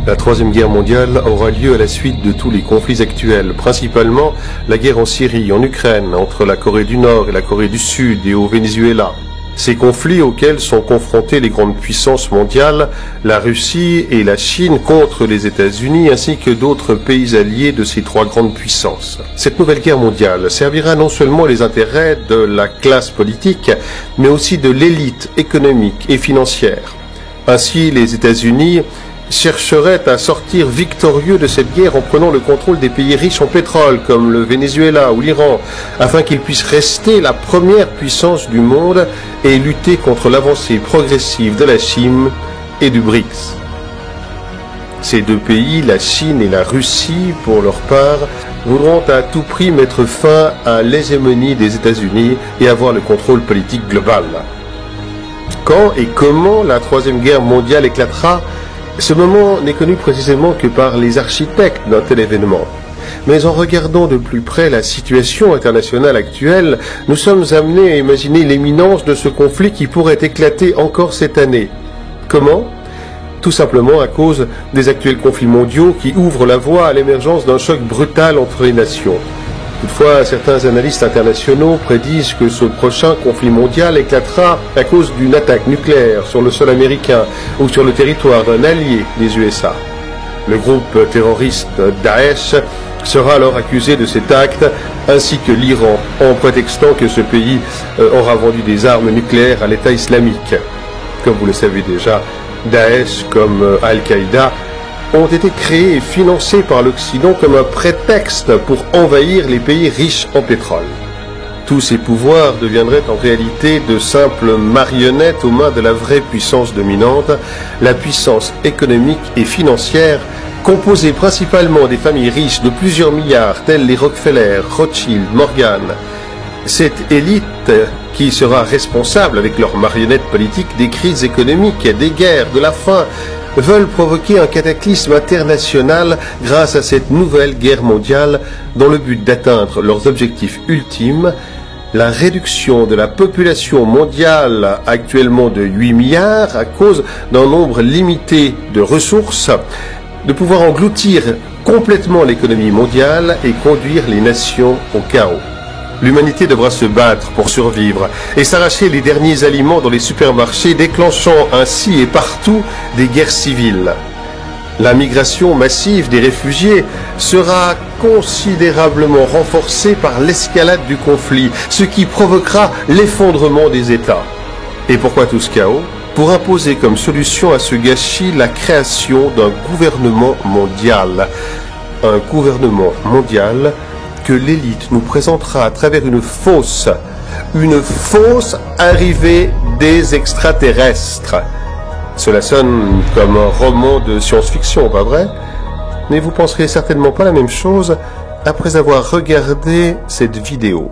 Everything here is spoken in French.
La Troisième Guerre mondiale aura lieu à la suite de tous les conflits actuels, principalement la guerre en Syrie, en Ukraine, entre la Corée du Nord et la Corée du Sud et au Venezuela. Ces conflits auxquels sont confrontées les grandes puissances mondiales, la Russie et la Chine contre les États-Unis ainsi que d'autres pays alliés de ces trois grandes puissances. Cette nouvelle guerre mondiale servira non seulement les intérêts de la classe politique, mais aussi de l'élite économique et financière. Ainsi, les États-Unis chercherait à sortir victorieux de cette guerre en prenant le contrôle des pays riches en pétrole comme le Venezuela ou l'Iran, afin qu'ils puissent rester la première puissance du monde et lutter contre l'avancée progressive de la Chine et du BRICS. Ces deux pays, la Chine et la Russie, pour leur part, voudront à tout prix mettre fin à l'hégémonie des États-Unis et avoir le contrôle politique global. Quand et comment la Troisième Guerre mondiale éclatera, ce moment n'est connu précisément que par les architectes d'un tel événement. Mais en regardant de plus près la situation internationale actuelle, nous sommes amenés à imaginer l'imminence de ce conflit qui pourrait éclater encore cette année. Comment ? Tout simplement à cause des actuels conflits mondiaux qui ouvrent la voie à l'émergence d'un choc brutal entre les nations. Toutefois, certains analystes internationaux prédisent que ce prochain conflit mondial éclatera à cause d'une attaque nucléaire sur le sol américain ou sur le territoire d'un allié des USA. Le groupe terroriste Daesh sera alors accusé de cet acte, ainsi que l'Iran, en prétextant que ce pays aura vendu des armes nucléaires à l'État islamique. Comme vous le savez déjà, Daesh comme Al-Qaïda ont été créés et financés par l'Occident comme un prétexte pour envahir les pays riches en pétrole. Tous ces pouvoirs deviendraient en réalité de simples marionnettes aux mains de la vraie puissance dominante, la puissance économique et financière, composée principalement des familles riches de plusieurs milliards, telles les Rockefeller, Rothschild, Morgan. Cette élite qui sera responsable avec leurs marionnettes politiques des crises économiques, des guerres, de la faim, veulent provoquer un cataclysme international grâce à cette nouvelle guerre mondiale dans le but d'atteindre leurs objectifs ultimes, la réduction de la population mondiale actuellement de 8 milliards à cause d'un nombre limité de ressources, de pouvoir engloutir complètement l'économie mondiale et conduire les nations au chaos. L'humanité devra se battre pour survivre et s'arracher les derniers aliments dans les supermarchés, déclenchant ainsi et partout des guerres civiles. La migration massive des réfugiés sera considérablement renforcée par l'escalade du conflit, ce qui provoquera l'effondrement des États. Et pourquoi tout ce chaos ? Pour imposer comme solution à ce gâchis la création d'un gouvernement mondial. Un gouvernement mondial que l'élite nous présentera à travers une fausse arrivée des extraterrestres. Cela sonne comme un roman de science-fiction, pas vrai? Mais vous penserez certainement pas la même chose après avoir regardé cette vidéo.